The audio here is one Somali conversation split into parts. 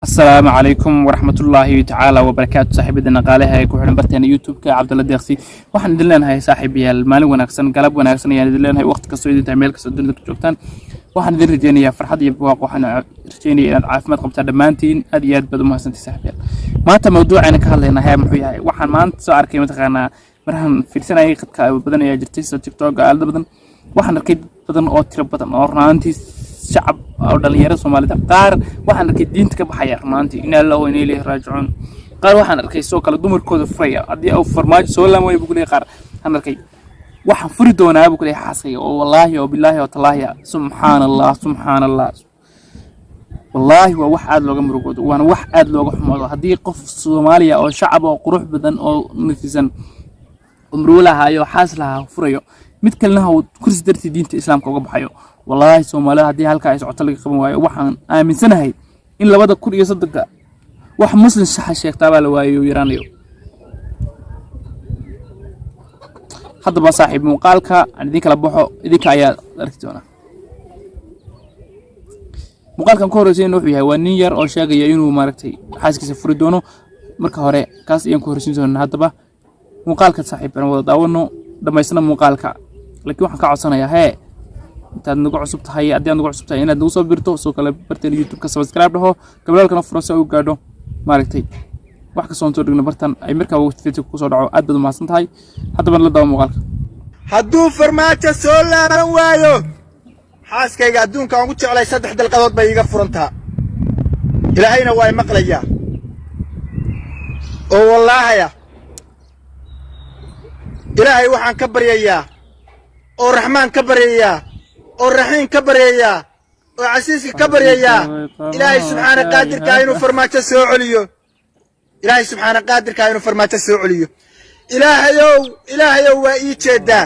السلام عليكم ورحمة الله تعالى وبركاته. صاحبنا قالها يكون حنا برتنا يوتيوب كعبد الله ديقسي waxaan idin leenahay saaxiibayaal maalin wanaagsan galab wanaagsan ayaan idin leenahay waqti kasta idin meel kasta dunida ku joogtaan waxaan idin rajeynayaa farxad iyo barwaaqo waxaan rajeynayaa inaad caafimaad qabtaan dhamaantiin aad iyo aad baad u mahadsantahay saaxiibayaal maanta mawduucayna ka hadlaynahay muxuu yahay waxaan maanta soo arkay mataqaanaa marhan fiirsanayay qadka badan ayaa jirtay sida TikTok aalada badan waxaan arkay badan oo tiro badan oo raantii shacab oo dhalinyarada Soomaalida qaar waxaan arkay diinta ka baxaya raantii in Allah oo inay raajicuun qaar waxaan arkay soo kala dumarkooda furaya hadii ay farmaajo soo laamay buu leeyahay qaar waxaan arkay waxaan furi doonaa buu leeyahay xaasay oo wallahi oo billahi oo tallaahi subhanallah wallahi waa wax aad looga murugoodo waana wax aad looga xumaado hadii qof Soomaaliya oo shacab oo qurux badan oo nafisan umruulaha iyo xaas laha furayo mid kalena uu kursi dartii diinta islaamka uga baxayo wallahi Soomaaliya hadii halka ay socoto laga qaban waayo waxaan aaminsanahay in 2003 wax muslim sax sheegtaa baa la waayo yiraanayo hadda ba saaxiib muuqaalka aan idin kala baxo idinka ayaa arki doona muuqaalkan ka horreeyay wuxuu yahay waa nin yar oo sheegaya inuu maaragtay xaaskiisa furi doono marka hore kaas ayaan ku horreeyay doona hadaba muuqaalka saaxiib aan wada daawano dhameysna muuqaalka laakiin waxaan ka codsanayaa intaad nagu cusub tahay haddii aad nagu cusub tahay inaad nagu soo birto soo kale barteen YouTube ka subscribe dhaho gabalkana furo si uu gaadho maaragtay wax ka soo dhigno bartan ay markaa waqti ku soo dhaco aad baad u mahadsan tahay hadaba la daawo muuqaalka hadduu farmaajo soo laaban waayo xaaskayga adduunka aan ugu jeclay 3 dalqadood bay iga furantaa ilaahayna waa maqlayaa oo wallaahi ilaahay waxaan ka baryayaa oo raxmaan ka baryayaa oo raxiim ka baryayaa oo casiiska ka baryayaa ilaahay subxaana qaadirka inuu farmaajo soo celiyo ilaahay subxaana qaadirka inuu farmaajo soo celiyo ilaahayow waa ii jeedaa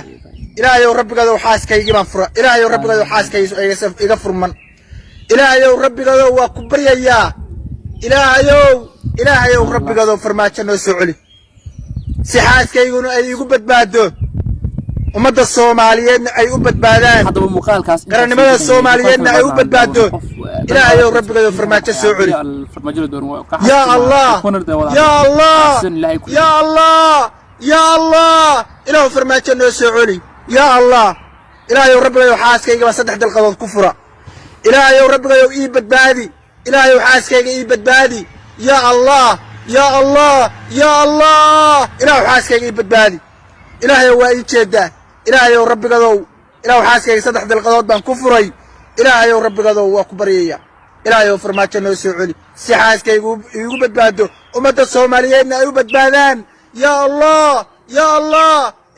ilaahayow rabbigadow xaaskayga baan fura ilaahayow rabbigadow xaaskayga iga furman ilaahayow rabbigadow waa ku baryayaa ilaahayow rabbigadow farmaajo noo soo celi si xaaskayguna ay igu badbaado ummadda Soomaaliyeedna ay u badbaadaan hadaba muuqaalkaas qaranimada Soomaaliyeedna ay u badbaado ilaahayow rabbigadow farmaajo soo celi ya Allah ilaahayow farmaajo noo soo celi ya Allah ilaahayow rabbigadow xaaskayga 3 dalqadood ku fura ilaahayow rabbigadow ii badbaadi ilaahayow xaaskayga ii badbaadi ya Allah ilaahayow xaaskayga ii badbaadi ilaahayow waa ii jeedaa ilaahayow rabbigadow ilaahayow xaaskayga 3 dalqadood baan ku furay ilaahayow rabbigadow waa ku baryayaa ilaahayow farmaajo noo soo celi si xaaskaygu igu badbaado ummadda Soomaaliyeedna ay u badbaadaan ya Allah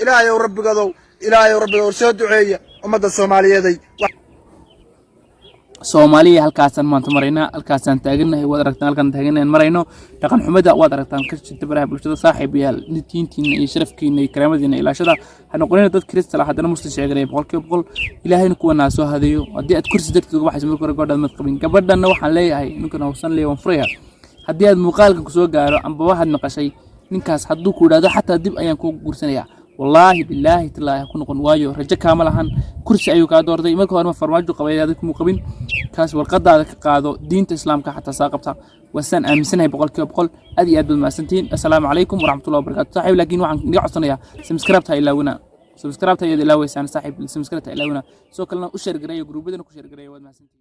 ilaahayow rabbigadow soo duceeya ummadda Soomaaliyeeday Soomaaliya halkaasan maanta marayna halkaasan taaganahay wad aragtaan halkan taaganayn marayno dhaqan xumada wad aragtaan ka jirta baraha bulshada saaxiibayaal nitiintiina iyo sharafkiina iyo karaamadiina ilaashada ha noqonina dad Kristal hadana muslim sheeganay 100% ilaahayna kuwa naasoo hadeeyo hadii aad kursi darteed uga baxayso marka hore go'aad mad qabin gabadhana waxaan leeyahay ninkan hawsan leeyahay furaya hadii aad muuqaalka ku soo gaaro amba waxaad naqashay ninkaas haduu ku dhaado xataa dib ayaan ku guursanayaa والله بالله تلا يكون قنوايو رجع كامل عن كرسي أيوة كادور ذي ما كان فرماجو قبيل هذا مقبل كاس والقضاء هذا قاضو دين الإسلام كحتى ساقطها والسن أمسنها بقول هذه أدب المسنتين السلام عليكم ورحمة الله وبركاته صاحب لكن واحد يعصنا يا سبسكرايبتها إلا ونا سبسكرايبتها يد إلا ويسان صاحب سبسكرايبتها إلا ونا سو كلنا أشر قرية جروب بدنا كشر قرية ود مسنتين